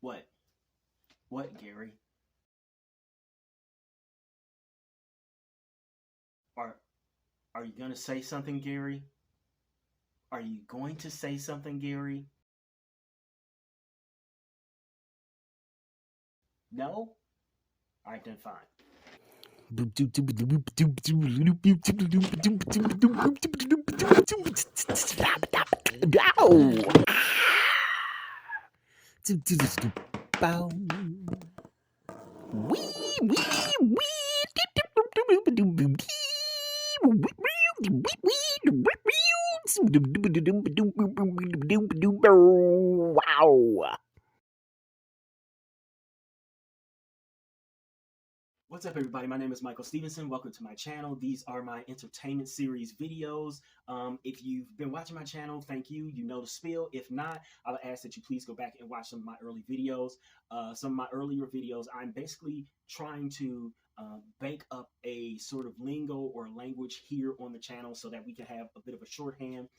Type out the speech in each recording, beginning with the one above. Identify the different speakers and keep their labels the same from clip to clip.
Speaker 1: What? What, Gary? Are are you gonna say something, Gary? Are you going to say something, Gary? No? Alright then fine.
Speaker 2: Wow.
Speaker 1: What's up, everybody? My name is Michael Stevenson. Welcome to my channel. These are my entertainment series videos. If you've been watching my channel, thank you. You know the spiel. If not, I would ask that you please go back and watch some of my early videos. Some of my earlier videos, I'm basically trying to bank up a sort of lingo or language here on the channel so that we can have a bit of a shorthand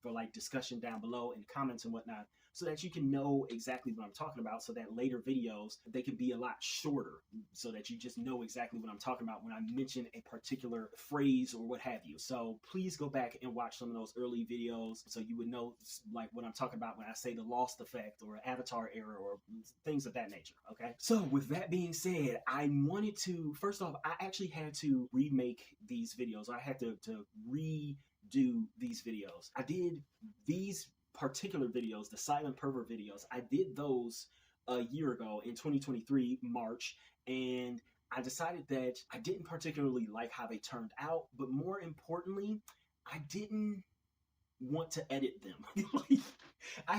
Speaker 1: for like discussion down below in the comments and whatnot, so that you can know exactly what I'm talking about, so that later videos, they can be a lot shorter, so that you just know exactly what I'm talking about when I mention a particular phrase or what have you. So please go back and watch some of those early videos so you would know like what I'm talking about when I say the Lost effect or Avatar era or things of that nature, okay? So with that being said, I wanted to, first off, I actually had to remake these videos. I had to redo these videos. I did these particular videos, the silent pervert videos, I did those a year ago in 2023 March, and I decided that I didn't particularly like how they turned out, but more importantly, I didn't want to edit them. Like, I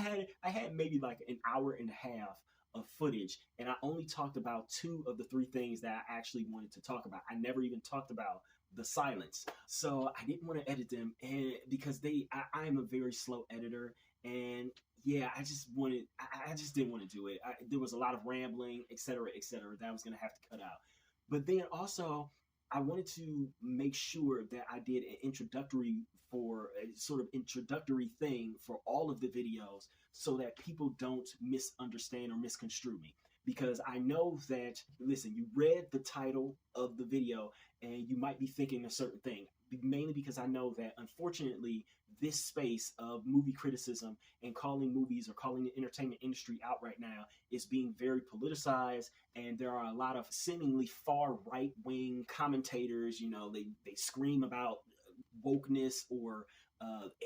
Speaker 1: had maybe like an hour and a half of footage, and I only talked about two of the three things that I actually wanted to talk about. I never even talked about the silence, so I didn't want to edit them, and because I am a very slow editor, and yeah, I just didn't want to do it. There was a lot of rambling, etc., etc., that I was gonna have to cut out. But then also, I wanted to make sure that I did an introductory for a sort of introductory thing for all of the videos so that people don't misunderstand or misconstrue me. Because I know that, listen, you read the title of the video and you might be thinking a certain thing, mainly because I know that unfortunately this space of movie criticism and calling movies or calling the entertainment industry out right now is being very politicized, and there are a lot of seemingly far right wing commentators. You know, they scream about wokeness or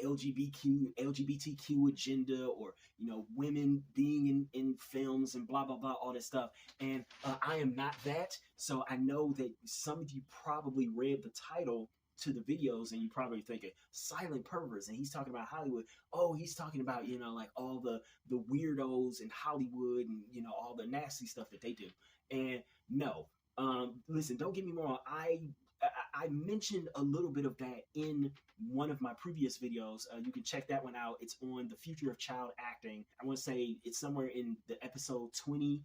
Speaker 1: LGBTQ agenda, or women being in films and blah blah blah, all this stuff. And I am not that, so I know that some of you probably read the title to the videos and you probably thinking silent perverts and he's talking about Hollywood. Oh, he's talking about like all the weirdos in Hollywood and all the nasty stuff that they do. And no, listen, don't get me wrong, I mentioned a little bit of that in one of my previous videos. You can check that one out. It's on the future of child acting. I want to say it's somewhere in the episode 20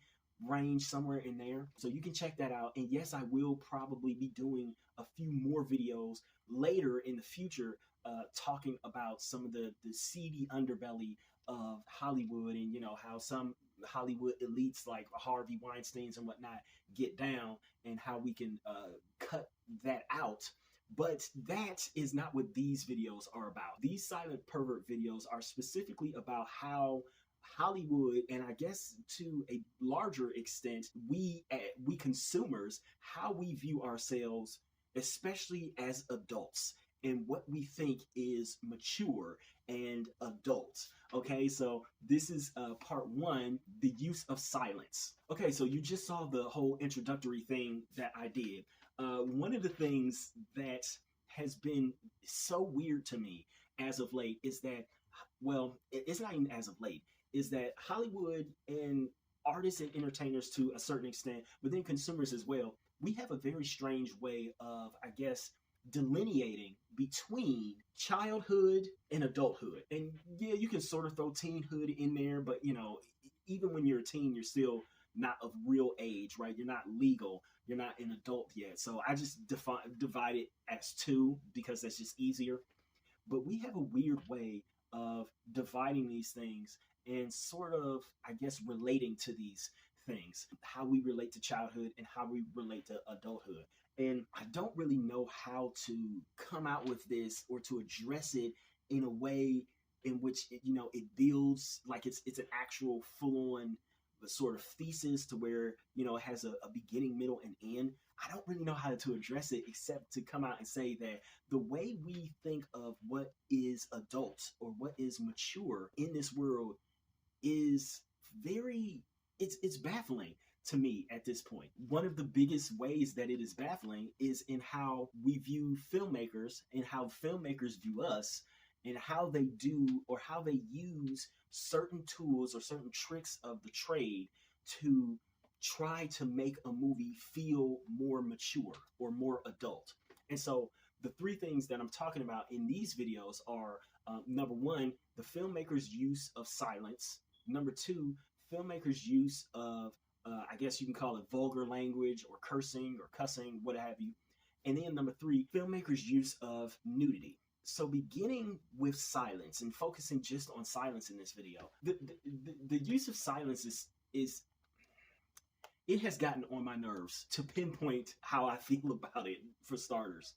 Speaker 1: range, somewhere in there. So you can check that out. And yes, I will probably be doing a few more videos later in the future talking about some of the seedy underbelly of Hollywood, and how some Hollywood elites like Harvey Weinstein's and whatnot get down, and how we can cut that out. But that is not what these videos are about. These silent pervert videos are specifically about how Hollywood, and I guess to a larger extent, we consumers, how we view ourselves, especially as adults, and what we think is mature and adult. Okay, so this is part one, the use of silence. Okay, so you just saw the whole introductory thing that I did. One of the things that has been so weird to me as of late is that, well, it's not even as of late, is that Hollywood and artists and entertainers to a certain extent, but then consumers as well, we have a very strange way of, I guess, delineating between childhood and adulthood. And yeah, you can sort of throw teenhood in there, but even when you're a teen, you're still not of real age, right? You're not legal, you're not an adult yet. So I just divide it as two because that's just easier. But we have a weird way of dividing these things and sort of, I guess, relating to these things, how we relate to childhood and how we relate to adulthood. And I don't really know how to come out with this or to address it in a way in which it builds like it's an actual full-on sort of thesis to where it has a beginning, middle, and end. I don't really know how to address it except to come out and say that the way we think of what is adult or what is mature in this world is very it's baffling to me at this point. One of the biggest ways that it is baffling is in how we view filmmakers and how filmmakers view us, and how they do or how they use certain tools or certain tricks of the trade to try to make a movie feel more mature or more adult. And so the three things that I'm talking about in these videos are number one, the filmmaker's use of silence. Number two, filmmakers' use of, I guess you can call it vulgar language or cursing or cussing, what have you. And then number three, filmmakers' use of nudity. So beginning with silence and focusing just on silence in this video, the use of silence is it has gotten on my nerves to pinpoint how I feel about it. For starters,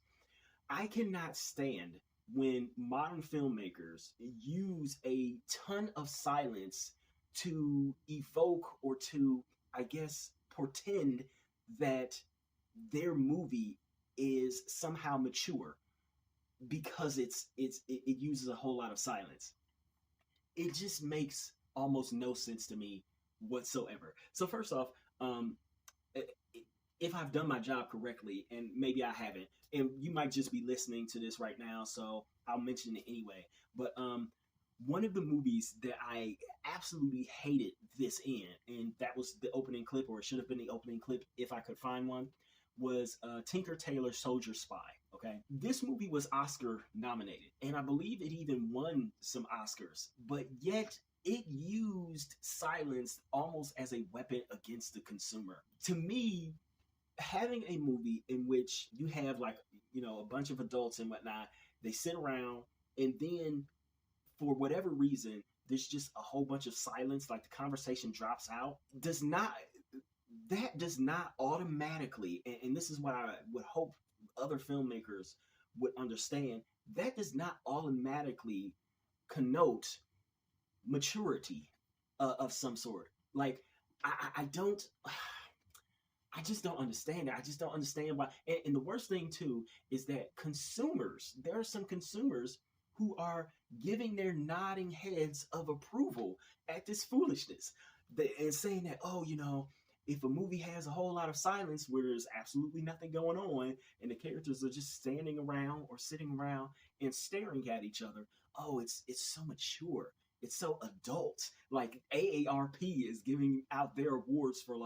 Speaker 1: I cannot stand when modern filmmakers use a ton of silence to evoke or to, I guess, portend that their movie is somehow mature because it uses a whole lot of silence. It just makes almost no sense to me whatsoever. So first off, if I've done my job correctly, and maybe I haven't, and you might just be listening to this right now, so I'll mention it anyway. But one of the movies that I absolutely hated this in, and that was the opening clip, or it should have been the opening clip if I could find one, was Tinker Tailor Soldier Spy. Okay, this movie was Oscar nominated, and I believe it even won some Oscars, but yet it used silence almost as a weapon against the consumer. To me, having a movie in which you have a bunch of adults and whatnot, they sit around, and then for whatever reason, there's just a whole bunch of silence, like the conversation drops out, does not automatically, and this is what I would hope other filmmakers would understand, that does not automatically connote maturity of some sort. Like, I just don't understand it. I just don't understand why. And the worst thing too is that there are some consumers who are giving their nodding heads of approval at this foolishness, and saying that, if a movie has a whole lot of silence where there's absolutely nothing going on and the characters are just standing around or sitting around and staring at each other, it's so mature. It's so adult. Like AARP is giving out their awards for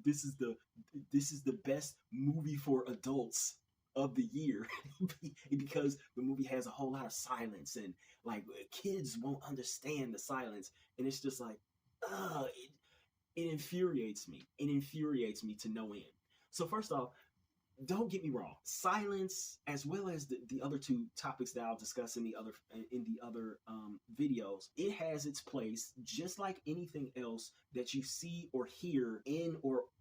Speaker 1: this is the best movie for adults of the year because the movie has a whole lot of silence, and kids won't understand the silence, and it's just it infuriates me. It infuriates me to no end. So first off, don't get me wrong. Silence, as well as the other two topics that I'll discuss in the other videos, it has its place, just like anything else that you see or hear in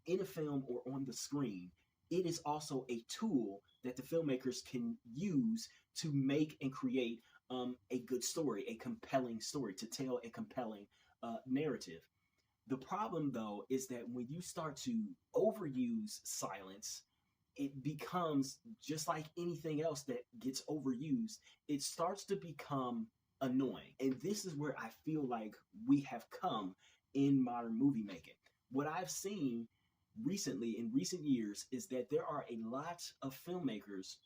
Speaker 1: a film or on the screen. It is also a tool that the filmmakers can use to make and create a good story, a compelling story, to tell a compelling narrative. The problem, though, is that when you start to overuse silence, it becomes just like anything else that gets overused. It starts to become annoying. And this is where I feel like we have come in modern movie making. What I've seen recently, in recent years, is that there are a lot of filmmakers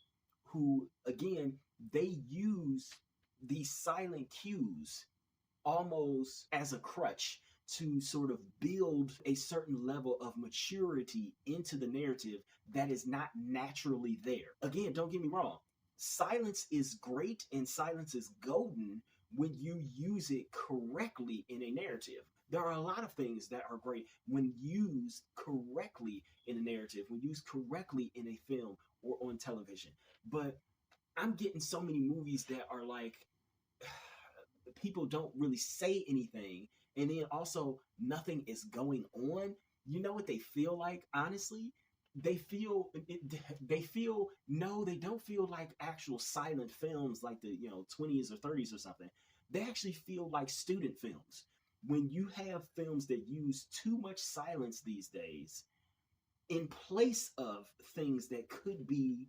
Speaker 1: who, again, they use these silent cues almost as a crutch to sort of build a certain level of maturity into the narrative that is not naturally there. Again, don't get me wrong. Silence is great and silence is golden when you use it correctly in a narrative. There are a lot of things that are great when used correctly in a narrative, when used correctly in a film or on television. But I'm getting so many movies that are people don't really say anything, and then also nothing is going on, you know what they feel like, honestly? They feel, no, they don't feel like actual silent films like the 20s or 30s or something. They actually feel like student films. When you have films that use too much silence these days in place of things that could be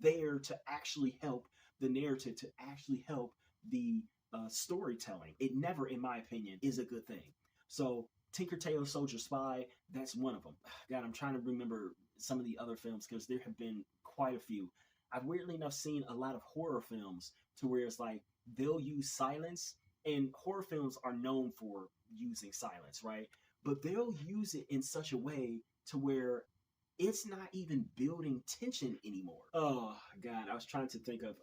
Speaker 1: there to actually help the narrative, to actually help the storytelling, it never, in my opinion, is a good thing. So Tinker Tailor Soldier Spy, that's one of them. God, I'm trying to remember some of the other films because there have been quite a few. I've weirdly enough seen a lot of horror films to where it's like they'll use silence, and horror films are known for using silence, right? But they'll use it in such a way to where it's not even building tension anymore. Oh God, I was trying to think of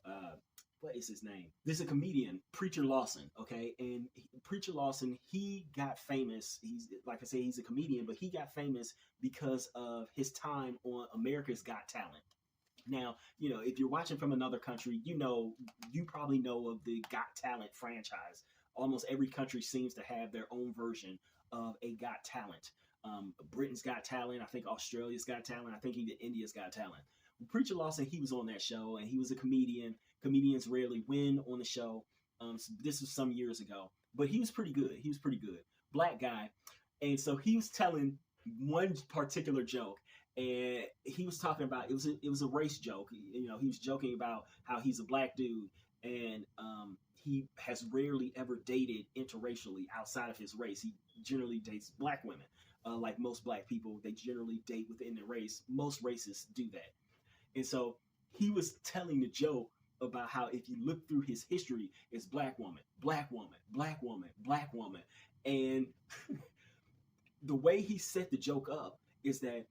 Speaker 1: what is his name? There's a comedian, Preacher Lawson, okay? And Preacher Lawson, he got famous. He's, like I say, he's a comedian, but he got famous because of his time on America's Got Talent. Now, if you're watching from another country, you probably know of the Got Talent franchise. Almost every country seems to have their own version of a Got Talent. Britain's Got Talent. I think Australia's Got Talent. I think even India's Got Talent. Preacher Lawson, he was on that show, and he was a comedian. Comedians rarely win on the show. So this was some years ago, but he was pretty good. He was pretty good. Black guy. And so he was telling one particular joke, and he was talking about, it was a race joke. He was joking about how he's a black dude, and he has rarely ever dated interracially outside of his race. He generally dates black women. Like most black people, they generally date within their race. Most races do that. And so he was telling the joke about how if you look through his history, it's black woman, black woman, black woman, black woman. And the way he set the joke up is that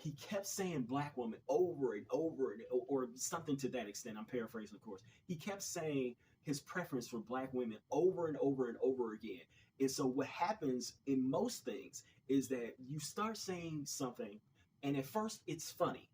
Speaker 1: he kept saying black woman over and over, or something to that extent. I'm paraphrasing, of course. He kept saying his preference for black women over and over and over again. And so what happens in most things is that you start saying something, and at first it's funny.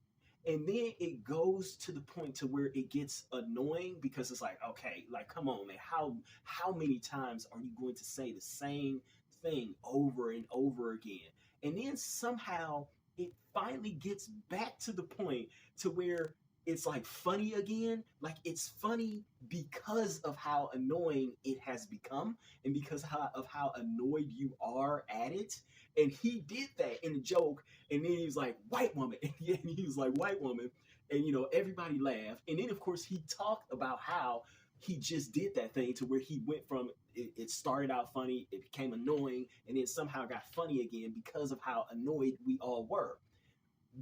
Speaker 1: And then it goes to the point to where it gets annoying because it's like, okay, like, come on, man. How many times are you going to say the same thing over and over again? And then somehow it finally gets back to the point to where it's like funny again. Like, it's funny because of how annoying it has become and because of how annoyed you are at it. And he did that in a joke, and then he was like, white woman. And he was like, white woman. And, everybody laughed. And then, of course, he talked about how he just did that thing to where he went from, it started out funny, it became annoying, and then somehow got funny again because of how annoyed we all were.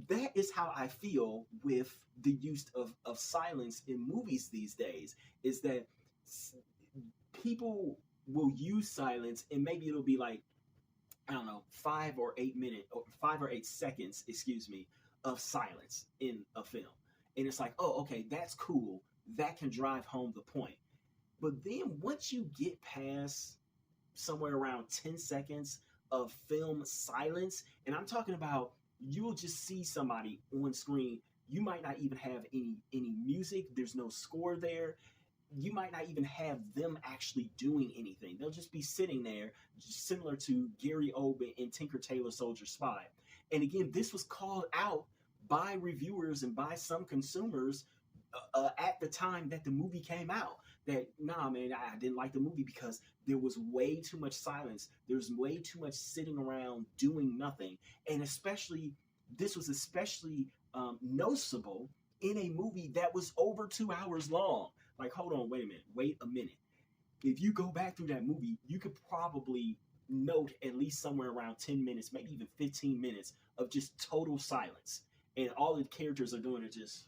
Speaker 1: That is how I feel with the use of silence in movies these days, is that people will use silence, and maybe it'll be like, I don't know, 5 or 8 seconds, of silence in a film. And it's like, oh, okay, that's cool. That can drive home the point. But then once you get past somewhere around 10 seconds of film silence, and I'm talking about, you'll just see somebody on screen. You might not even have any music. There's no score there. You might not even have them actually doing anything. They'll just be sitting there, similar to Gary Oldman in Tinker Tailor Soldier Spy. And again, this was called out by reviewers and by some consumers at the time that the movie came out. That, nah, man, I didn't like the movie because there was way too much silence. There's way too much sitting around doing nothing. And this was especially noticeable in a movie that was over 2 hours long. Like, hold on, wait a minute. If you go back through that movie, you could probably note at least somewhere around 10 minutes, maybe even 15 minutes of just total silence. And all the characters are doing is just...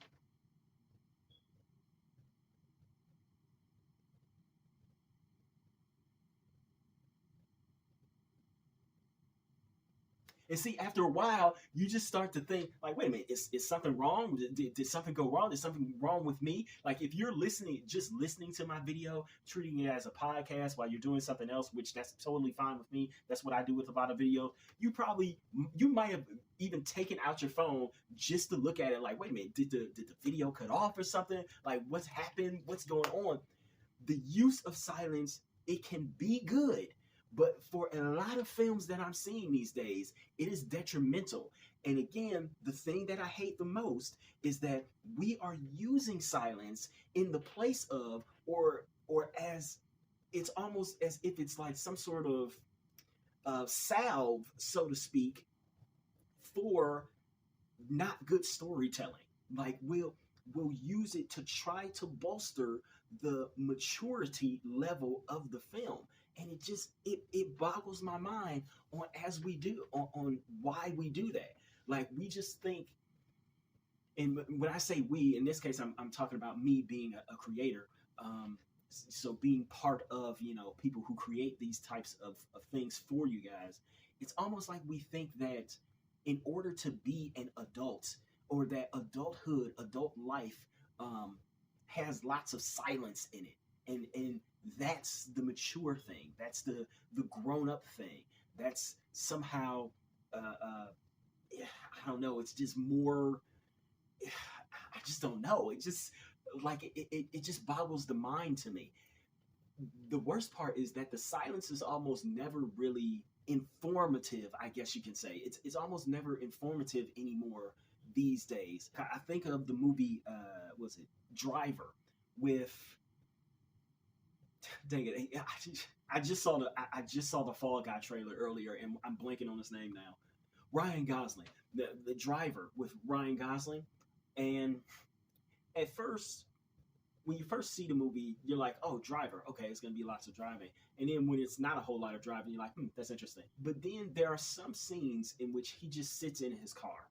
Speaker 1: And see, after a while, you just start to think, like, wait a minute, is something wrong? Did something go wrong? Is something wrong with me? Like, if you're just listening to my video, treating it as a podcast while you're doing something else, which that's totally fine with me. That's what I do with a lot of videos. You might have even taken out your phone just to look at it like, wait a minute, did the video cut off or something? Like, what's happened? What's going on? The use of silence it can be good. But for a lot of films that I'm seeing these days, it is detrimental. And again, the thing that I hate the most is that we are using silence in the place of, or as, it's almost as if it's like some sort of salve, so to speak, for not good storytelling. Like we'll use it to try to bolster the maturity level of the film. And it boggles my mind on as we do on why we do that. Like we just think, and when I say we, in this case, I'm talking about me being a creator. So being part of, people who create these types of things for you guys, it's almost like we think that in order to be an adult, or that adult life, has lots of silence in it, and that's the mature thing, that's the grown up thing, that's somehow I don't know, it's just more, I just don't know, it just like it just boggles the mind to me. The worst part is that the silence is almost never really informative, I guess you can say. It's almost never informative anymore these days. I think of the movie, was it Driver, with, dang it, I just saw the Fall Guy trailer earlier, and I'm blanking on his name now. Ryan Gosling, the Driver with Ryan Gosling, and at first, when you first see the movie, you're like, oh, Driver, okay, it's going to be lots of driving. And then when it's not a whole lot of driving, you're like, that's interesting. But then there are some scenes in which he just sits in his car.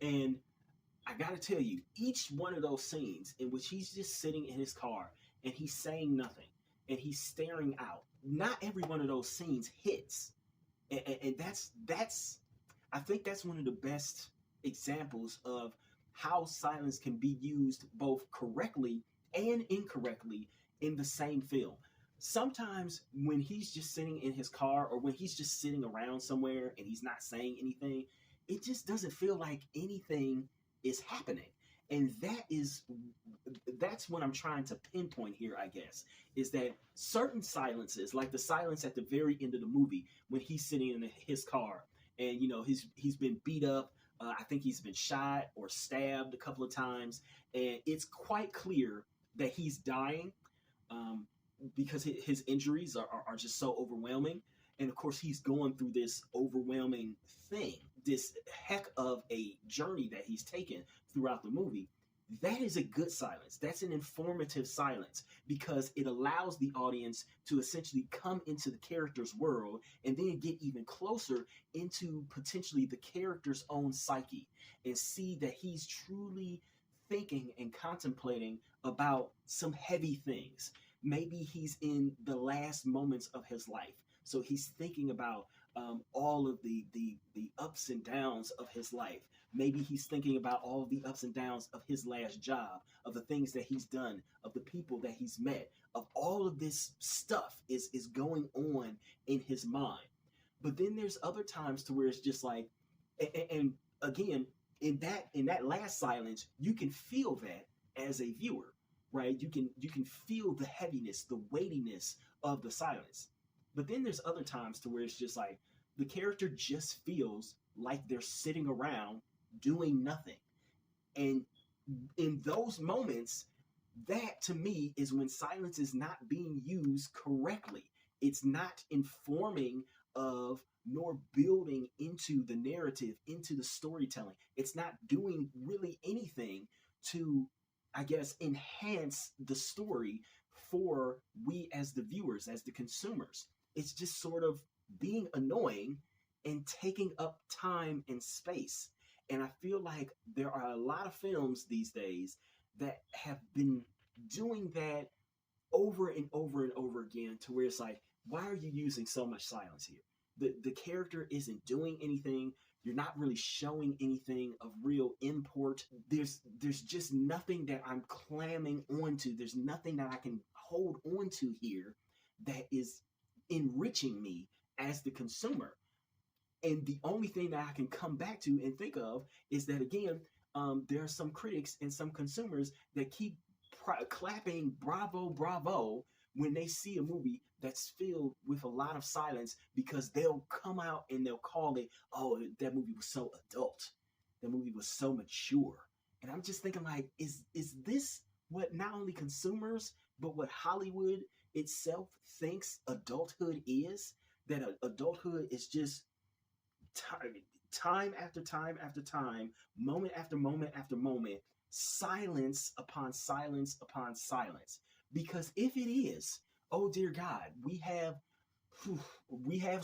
Speaker 1: And I got to tell you, each one of those scenes in which he's just sitting in his car and he's saying nothing and he's staring out, not every one of those scenes hits. And that's I think that's one of the best examples of how silence can be used both correctly and incorrectly in the same film. Sometimes when he's just sitting in his car, or when he's just sitting around somewhere and he's not saying anything, it just doesn't feel like anything is happening. And that's what I'm trying to pinpoint here, I guess, is that certain silences, like the silence at the very end of the movie when he's sitting in his car and he's been beat up. I think he's been shot or stabbed a couple of times, and it's quite clear that he's dying, because his injuries are just so overwhelming. And of course, he's going through this overwhelming thing, this heck of a journey that he's taken throughout the movie. That is a good silence. That's an informative silence, because it allows the audience to essentially come into the character's world and then get even closer into potentially the character's own psyche and see that he's truly thinking and contemplating about some heavy things. Maybe he's in the last moments of his life, so he's thinking about all of the ups and downs of his life. Maybe he's thinking about all of the ups and downs of his last job, of the things that he's done, of the people that he's met, of all of this stuff is going on in his mind. But then there's other times to where it's just like, and again, in that last silence, you can feel that as a viewer, right? You can feel the heaviness, the weightiness of the silence. But then there's other times to where it's just like the character just feels like they're sitting around doing nothing. And in those moments, that to me is when silence is not being used correctly. It's not informing of nor building into the narrative, into the storytelling. It's not doing really anything to, I guess, enhance the story for we as the viewers, as the consumers. It's just sort of being annoying and taking up time and space. And I feel like there are a lot of films these days that have been doing that over and over and over again, to where it's like, why are you using so much silence here? The character isn't doing anything. You're not really showing anything of real import. There's just nothing that I'm clamming onto. There's nothing that I can hold onto here that is enriching me as the consumer. And the only thing that I can come back to and think of is that, again, there are some critics and some consumers that keep clapping bravo, bravo when they see a movie that's filled with a lot of silence, because they'll come out and they'll call it, oh, that movie was so adult. That movie was so mature. And I'm just thinking, like, is this what not only consumers, but what Hollywood itself thinks adulthood is? That adulthood is just time after time after time, moment after moment after moment, silence upon silence upon silence. Because if it is, oh dear God, we have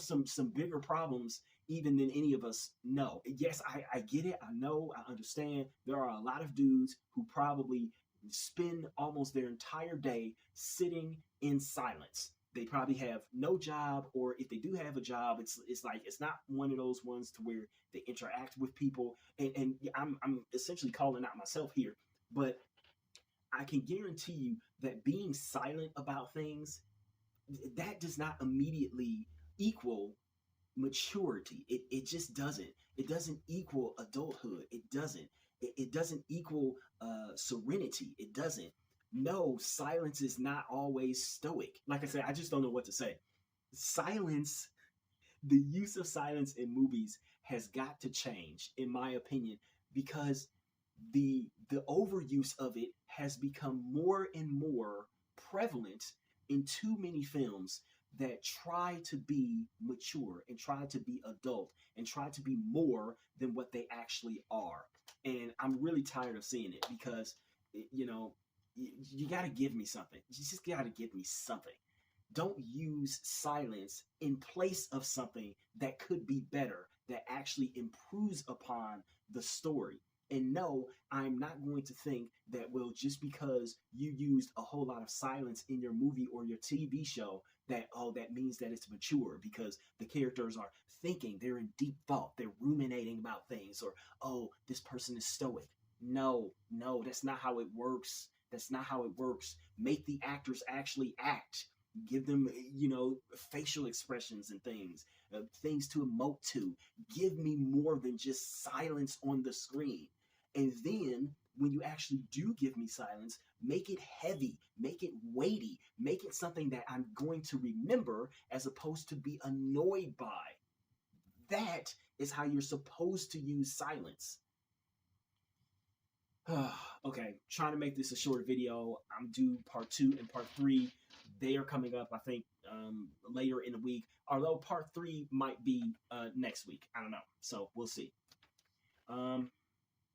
Speaker 1: some bigger problems even than any of us know. Yes, I get it. I know, I understand. There are a lot of dudes who probably spend almost their entire day sitting in silence. They probably have no job, or if they do have a job, it's like it's not one of those ones to where they interact with people. And I'm essentially calling out myself here, but I can guarantee you that being silent about things, that does not immediately equal maturity. It just doesn't. It doesn't equal adulthood. It doesn't. It doesn't equal serenity. It doesn't. No, silence is not always stoic. Like I said, I just don't know what to say. Silence, the use of silence in movies has got to change, in my opinion, because the overuse of it has become more and more prevalent in too many films that try to be mature and try to be adult and try to be more than what they actually are. And I'm really tired of seeing it, because, you know, you got to give me something. You just got to give me something. Don't use silence in place of something that could be better, that actually improves upon the story. And no, I'm not going to think that, well, just because you used a whole lot of silence in your movie or your TV show, that, oh, that means that it's mature, because the characters are thinking, they're in deep thought, they're ruminating about things, or, oh, this person is stoic. No, that's not how it works. That's not how it works. Make the actors actually act. Give them, facial expressions and things to emote to. Give me more than just silence on the screen. And then when you actually do give me silence, make it heavy, make it weighty, make it something that I'm going to remember as opposed to be annoyed by. That is how you're supposed to use silence. Okay, trying to make this a short video. I'm due part 2 and part 3. They are coming up, I think, later in the week. Although part 3 might be next week. I don't know. So we'll see.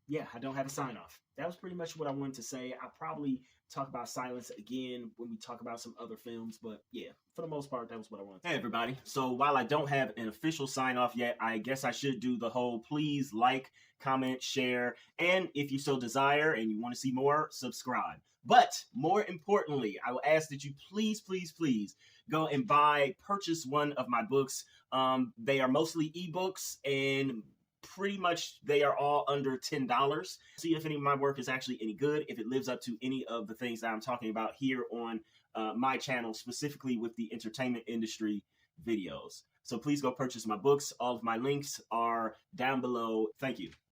Speaker 1: Yeah, I don't have a sign off. That was pretty much what I wanted to say. I'll probably talk about silence again when we talk about some other films, but yeah, for the most part, that was what I wanted to say. Hey everybody. So while I don't have an official sign off yet, I guess I should do the whole please like, comment, share, and if you so desire and you want to see more, subscribe. But more importantly, I will ask that you please go and purchase one of my books. They are mostly ebooks, and pretty much they are all under $10. See if any of my work is actually any good, if it lives up to any of the things that I'm talking about here on my channel, specifically with the entertainment industry videos. So please go purchase my books. All of my links are down below. Thank you.